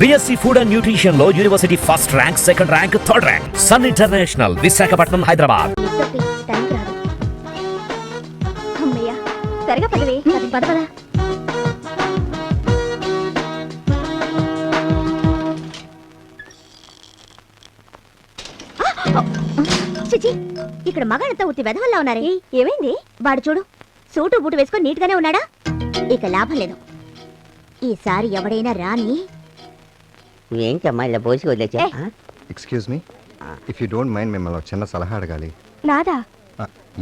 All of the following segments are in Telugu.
BSc ఫుడ్ అండ్ న్యూట్రిషన్ లో university first rank, second rank, third rank. Sun International, Visakhapatnam, Hyderabad. త్వరగా పదవే, పద. చిచి, ఇక్కడ మగాళ్ళతో ఉత్తి వెధవల్లా ఉన్నారే. ఏమైంది? వాడు చూడు, సూటు బూటు వేసుకొని నీట్ గానే ఉన్నాడా? ఇక లాభం లేదు. ఈసారి ఎవడైనా రాని. ఏంటమ్మా ఇలా పోసి వదిలేచా? Excuse me, if you don't mind, మిమ్మల్ని ఒక చిన్న సలహా అడగాలి. నాదా?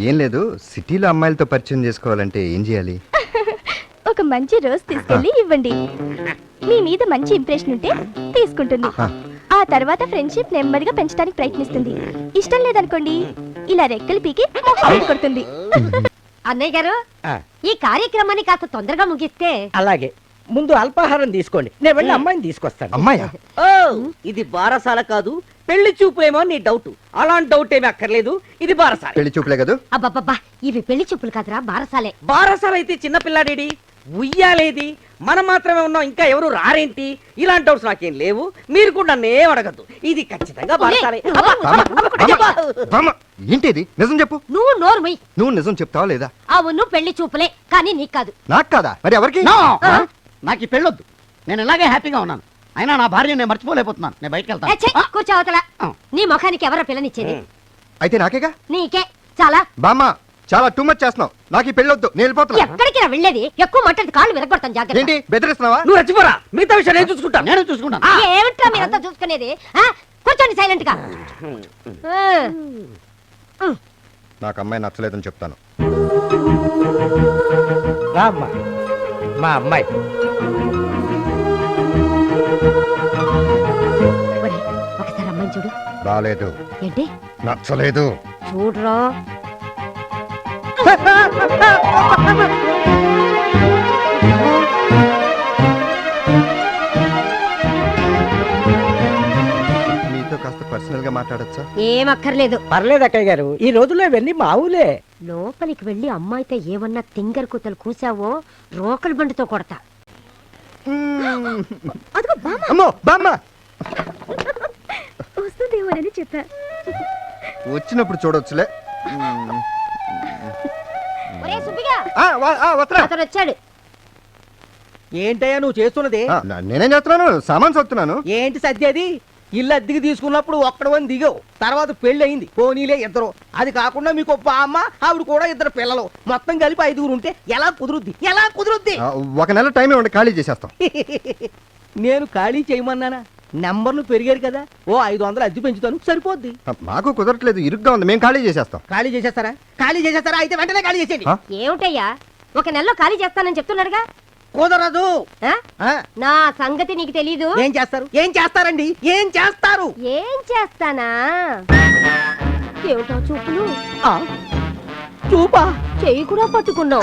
ఏం లేదు, సిటీలో అమ్మాయిలతో పరిచయం చేసుకోవాలంటే ఏం చేయాలి? ఒక మంచి రోజ్ తీసుకెళ్ళి ఇవ్వండి. మీ మీద మంచి ఇంప్రెషన్ ఉంటే తీసుకుంటుంది. ఆ తర్వాత ఫ్రెండ్షిప్ నెమ్మదిగా పెంచడానికి ప్రయత్నిస్తుంది. ఇష్టం లేదనుకోండి, ఇలా రెక్కలు పీకి కొడుతుంది. అన్నయ్య గారు, ఈ కార్యక్రమాన్ని కాస్త తొందరగా ముగిస్తే. అలాగే, ముందు అల్పాహారం తీసుకోండి, నేను వెళ్ళి అమ్మాయిని తీసుకొస్తాను. అమ్మాయా? ఓ, ఇది బారసాల కాదు, పెళ్లి చూపులేమో నీ డౌట్. అలాంటి డౌట్ ఏమీ అక్కర్లేదు, ఇది బారసాల. పెళ్లి చూపులే కదా? అబ్బబ్బబ్బా, ఇవి పెళ్లి చూపులు కాదురా, బారసాలే. బారసాల అయితే చిన్న పిల్లాడేడి, ఉయ్యాలేది, మనం మాత్రమే ఉన్నాం, ఇంకా ఎవరు రారేంటి? ఇలాంటి డౌట్స్ నాకేం లేవు, మీరు కూడా నన్ను ఏం అడగద్దు. ఇది ఖచ్చితంగా బారసాలే. ఏంటిది? నిజం చెప్పు. నువ్వు నోర్మై. నువ్వు నిజం చెప్తావా లేదా? అవును, పెళ్లి చూపులే, కానీ నీకు కాదు. నాకు కాదా? మరి ఎవరికి? నాకు ఈ పెళ్ళొద్దు, నేను ఇలాగే హ్యాపీగా ఉన్నాను. అయినా నా భార్య నేను మర్చిపోలేకపోతున్నాను, నేను బయటకు వెళ్తాను. కూర్చోవతల, నీ ముఖానికి ఎవరో పిల్లనిచ్చేది? అయితే నాకేగా? నీకే. చాలా బామ్మ, చాలా టూ మచ్ చేస్తున్నావు. నాకు ఈ పెళ్ళొద్దు, నేను వెళ్ళిపోతున్నా. ఎక్కడికి రా వెళ్ళేది? ఎక్కువ మాట్లాడి కాళ్ళు విరగొడతాను, జాగ్రత్త. ఏంటి బెదిరిస్తున్నావా? నువ్వు రెచ్చిపోరా, మిగతా విషయం నేను చూసుకుంటాను. నేను చూసుకుంటాను. ఏమిట్రా మీరంతా చూసుకునేది? కూర్చోండి సైలెంట్ గా. నాకు అమ్మాయి నచ్చలేదని చెప్తాను. రామ్మా, మా అమ్మాయి. ఒకసారి అమ్మాయిని చూడు. బాలేదు. ఏంటి? నచ్చలేదు. చూడరా. మీతో కాస్త పర్సనల్ గా మాట్లాడచ్చా? ఏం అక్కర్లేదు. పర్లేదు అక్కయ్య గారు, ఈ రోజుల్లో ఇవన్నీ మావులే. లోపలికి వెళ్ళి అమ్మాయితో ఏమన్నా తింగర్ కూతలు కూసావో రోకల్ బండితో కొడతా. అమ్మో బామ్మ, వస్తుందేమోనని చెప్పా. వచ్చినప్పుడు చూడొచ్చులే. ఒరే సుబ్బిగా, అతను వచ్చాడు. ఏంటయ్యా నువ్వు చేస్తున్నది? నేనేం చేస్తున్నాను? సామాన్ సొత్తున్నాను. ఏంటి సత్యది? ఇల్లు అద్దెకి తీసుకున్నప్పుడు ఒక్కడవని దిగావు, తర్వాత పెళ్లి అయింది, పోనీలే ఇద్దరు. అది కాకుండా మీకు అమ్మ, ఆవిడ కూడా ఇద్దరు పిల్లలు, మొత్తం కలిపి 5గురు ఉంటే ఎలా కుదురుద్ది? ఎలా కుదురుద్ది? ఒక నెల టైం ఇవ్వండి, ఖాళీ చేసేస్తాం. నేను ఖాళీ చేయమన్నానా? నెంబర్లు పెరిగారు కదా, ఓ 500 అద్దె పెంచుతాను, సరిపోద్ది. మాకు కుదరట్లేదు, ఇరుగ్గా ఉంది, మేము ఖాళీ చేసేస్తాం. ఖాళీ చేసేస్తారా? ఖాళీ చేసేస్తారా? అయితే వెంటనే ఖాళీ చేసేయండి. ఏమిటయ్యా, ఒక నెలలో ఖాళీ చేస్తానని చెప్తున్నాడుగా? కుదరదు. నా సంగతి నీకు తెలీదు. ఏం చేస్తారు? ఏం చేస్తారండి? ఏం చేస్తారు? ఏం చేస్తానా? ఏమిటో చూపులు. చూపా? చెయ్యి కూడా పట్టుకున్నావు.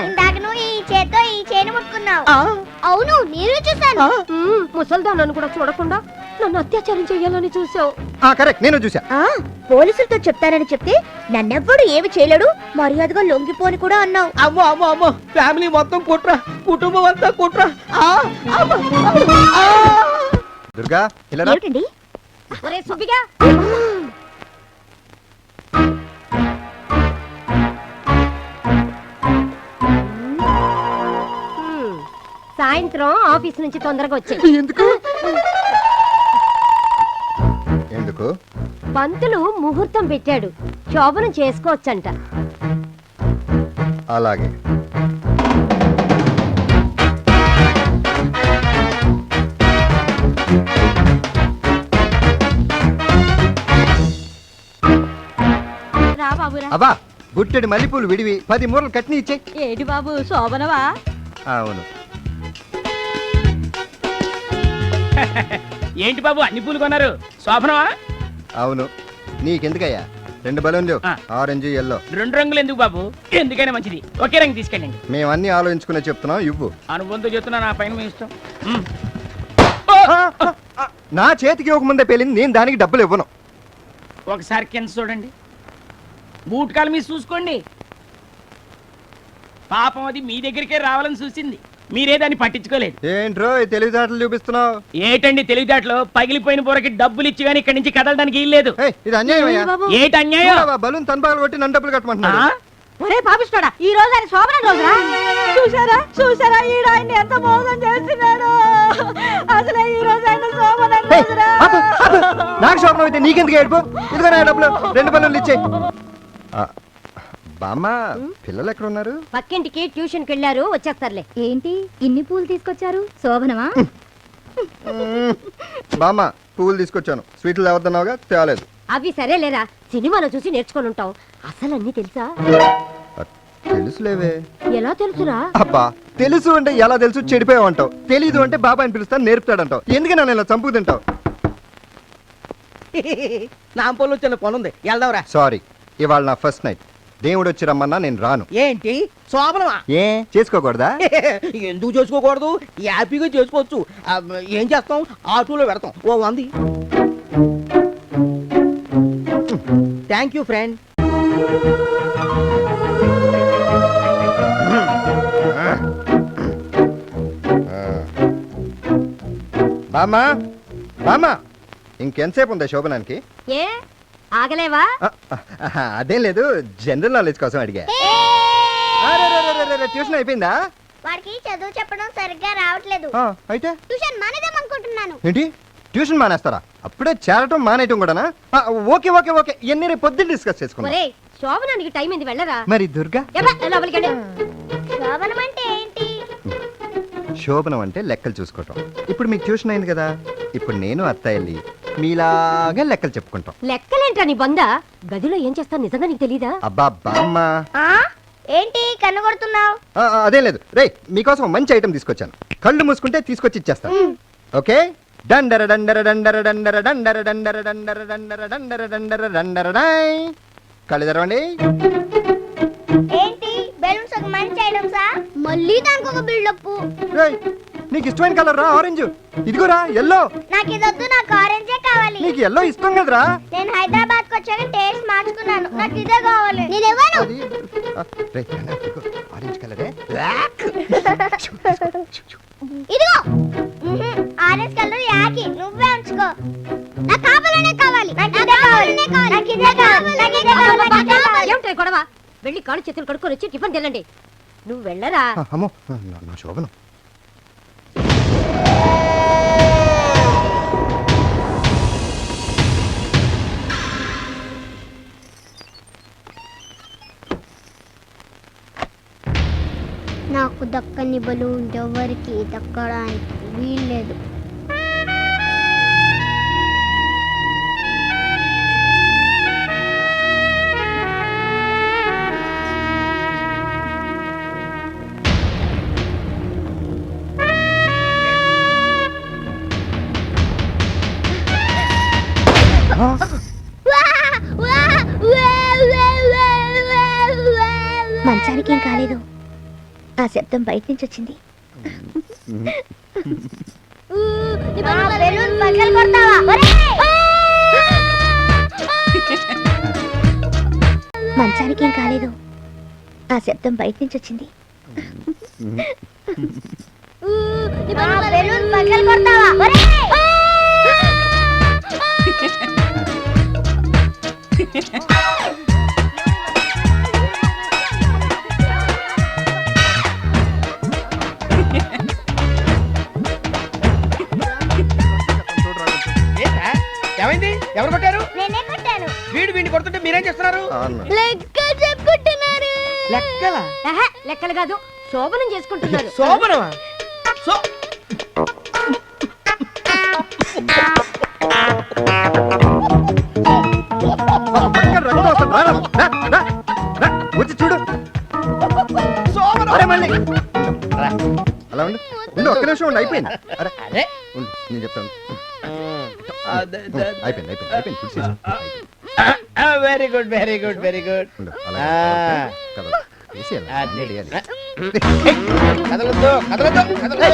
ఇందాక నువ్వు ఈ చేత్తో ఈ చేను ముట్టుకున్నావు. అవును, నేను చూసాను. ముసల్దా నన్ను కూడా చూడకుండా నన్ను అత్యాచారం చెయ్యాలని చూసావు. కరెక్ట్, నేను చూసా. పోలీసులతో చెప్తానని చెప్తే నన్నెవ్వడు ఏమి చేయలేడు, మర్యాదగా లొంగిపోని కూడా అన్నావు. అమ్మో అమ్మో అమ్మో, ఫ్యామిలీ మొత్తం కుట్ర, కుటుంబం అంతా కుట్ర. దుర్గా, ఇలా రా. ఏమిటండి? ఒరే సుబ్బిగా, సాయంత్రం ఆఫీస్ నుంచి తొందరగా వచ్చాయి. ఎందుకు? ఎందుకు? పంతులు ముహూర్తం పెట్టాడు, శోభనం చేసుకోవచ్చంట. అలాగే. రా బాబురా. అబ్బా, గుట్టెడి మల్లెపూలు విడివి 10 మూరలు కట్ని ఇచ్చే. ఏడి బాబు, శోభనవా? అవును. ఏంటి బాబు అన్ని పూలు కొన్నారు? శోభనవా? అవును. నీకెందుకయ్యా? 2 బలూన్లు, ఆరెంజ్, ఎల్లో. 2 రంగులు ఎందుకు బాబు? ఎందుకైనా మంచిది, ఒకే రంగు తీసుకెళ్ళండి. మేము అన్ని ఆలోచించుకునే చెప్తున్నాం, ఇవ్వు. అనుబంధం చెప్తున్నా, నా పైన మీ ఇష్టం. నా చేతికి ఒక ముందే పేలింది, నేను దానికి డబ్బులు ఇవ్వను. ఒకసారి కింద చూడండి, బూట్ కాలు మీద చూసుకోండి. పాపం అది మీ దగ్గరికే రావాలని చూసింది, మీరే దాన్ని పట్టించుకోలేదు. ఏంట్రో ఈ తెలివితేటలు చూపిస్తున్నావు? ఏటండి తెలివితేటలో పగిలిపోయిన బుర్రకి డబ్బులు ఇచ్చి కానీ ఇక్కడి నుంచి కదలడానికి ఇల్లేదు. ఏయ్, ఇది అన్యాయం అయ్యా. ఏటి అన్యాయం? చూడవా, బలూన్ తనపాలు కొట్టి నన్ను డబ్బులు కట్టమంటున్నాడు. ఆ? ఒరే పాపిస్తాడా, ఈ రోజు ఆయన శోభన రోజురా. చూసారా చూసారా ఈడ ఆయన ఎంత మోసం చేస్తున్నాడు. అసలు ఈ రోజు ఆయన శోభన ఏయ్, ఆపు, ఆపు. నాకు శోభనం అయితే నీకెందుకు ఏడుపు? ఇదిగో నా డబ్బులు 2 బలూన్లు ఇచ్చే. బామ్మ, పిల్లలు ఎక్కడ ఉన్నారు? పక్కింటికి ట్యూషన్కి వెళ్ళారు, వచ్చేస్తారులే. ఏంటి ఇన్ని పూలు తీసుకొచ్చారు? శోభనమా? బామ్మ, పువ్వులు తీసుకొచ్చాను. స్వీట్లు ఎవరిదన్నావుగా, తేలేదు. అవి సరేలేరా, సినిమాలో చూసి నేర్చుకొని ఉంటావు. అసలు అన్ని తెలుసా? తెలుసులేవే. ఎలా తెలుసురా? అబ్బా, తెలుసు అంటే ఎలా తెలుసు? చెడిపోయావు అంటావు. తెలీదు అంటే బాబాయ్ పిలుస్తాను, నేర్పుతాడంటావు. ఎందుకు నన్ను ఇలా చంపుకు తింటావు? నా పొల్లు వచ్చిన పని ఉంది, వెళ్దాంరా. సారీ, ఇవాళ నా ఫస్ట్ నైట్. దేవుడు వచ్చి రమ్మన్నా నేను రాను. ఏంటి శోభనమా? ఏ చేసుకోకూడదా? ఎందుకు చేసుకోకూడదు? హ్యాపీగా చేసుకోవచ్చు. ఏం చేస్తాం, ఆటోలో పెడతాం. ఓ 100. Thank you friend. బామ్మ, బామ్మ, ఇంకెంతసేపు ఉందా శోభనానికి? ఏ ఆగలేవా? అదేం లేదు, జనరల్ నాలెడ్జ్ కోసం అడిగా. ట్యూషన్ అయిపోయిందా? వాడికి చదువు చెప్పడం సరిగ్గా రావట్లేదు. అయితే ట్యూషన్ మానేద్దాం అనుకుంటున్నాను. ఏంటి, ట్యూషన్ మానేస్తారా? అప్పుడే చేరటం మానేయటం కూడానా? ఓకే ఓకే ఓకే, ఇవన్నీ రేపు పొద్దున్న డిస్కస్ చేసుకుందాం. ఒరే శోభనానికి టైం అయింది, వెళ్ళరా. మరి దుర్గా? శోభనం అంటే ఏంటి? శోభనం అంటే లెక్కలు చూసుకోవటం. ఇప్పుడు మీకు ట్యూషన్ అయింది కదా, ఇప్పుడు నేను అత్తయ్యల్లి మీలాగా లెక్కలు చెప్పుకుంటాం. లెక్కలేంట్రా నీ బంద? గదిలో ఏం చేస్తావు నిజంగా నీకు తెలీదా? అబ్బా బామ్మ, ఏంటి కన్ను కొడుతున్నావు? అదేం లేదు. రే, మీకోసం మంచి ఐటమ్ తీసుకొచ్చాను. కళ్ళు మూసుకుంటే తీసుకొచ్చి ఇచ్చేస్తాను. ఓకే? డండర డండర డండర డండర డండర డండర డండర డండర డండర డండర డండర డై. కళ్ళు తెరవండి. ఏంటి బెలూన్స్ ఒక మంచి ఐటమ్సా? మళ్ళీ దానికి ఒక బిల్డప్. రేయ్, నీకు ఇష్టమైన కలర్ రా, ఆరెంజ్. ఇదిగోరా ఎల్లో. నాకు ఇదొద్దు, నాకు ఆరెంజే కావాలి. నీకు ఎల్లో ఇష్టం కదరా? నేను హైదరాబాద్ కి వచ్చాక టేస్ట్ మార్చుకున్నాను, నాకు ఇదే కావాలి. నేను ఇవ్వను. రేయ్, ఆరెంజ్ కలరే. ఇదిగో ఆరెంజ్ కలర్ యాకి, నువ్వే ఉంచుకో. నాకు కావాలనే కావాలి, నాకు ఇదే కావాలి, నాకు ఇదే కావాలి, నాకు ఇదే కావాలి. ఏమిటా గొడవ? వెళ్ళి కాళ్ళు చేతులు కడుక్కొని వచ్చి టిఫిన్ తినండి. నువ్వు వెళ్ళరా. అమ్మో, నా శోభనం. నాకు దక్కని బలూన్ ఎవరికి దక్కడానికి వీల్లేదు. మంచానికి ఏం కాలేదు, ఆ శబ్దం బయట నుంచి వచ్చింది. బెలూన్ పగలు కొడతావా? మంచానికి ఏం కాలేదు, ఆ శబ్దం బయట నుంచి వచ్చింది. బెలూన్ పగలు కొడతావా? ఏమైంది? ఎవరు కొట్టారు? నేనే కొట్టాను. వీడిని కొడుతుంటే మీరేం చేస్తున్నారు? లెక్క చెప్పుకుంటున్నారు. లెక్కల లెక్కలు కాదు, శోభనం చేసుకుంటున్నారు. శోభనమా? వచ్చి చూడు. అరే మళ్ళీ అలా ఉండు, ఒక్క నిమిషం ఉండు, అయిపోయింది. అరే అరే ఉండు, నేను చెప్తాను. అయిపోయింది అయిపోయింది అయిపోయింది, కుర్చీ very good very good very good. ఉండు, అలా కదా వేసేయాలి, అన్నీ వేయాలి. కదలొద్దు కదలొద్దు కదలొద్దు.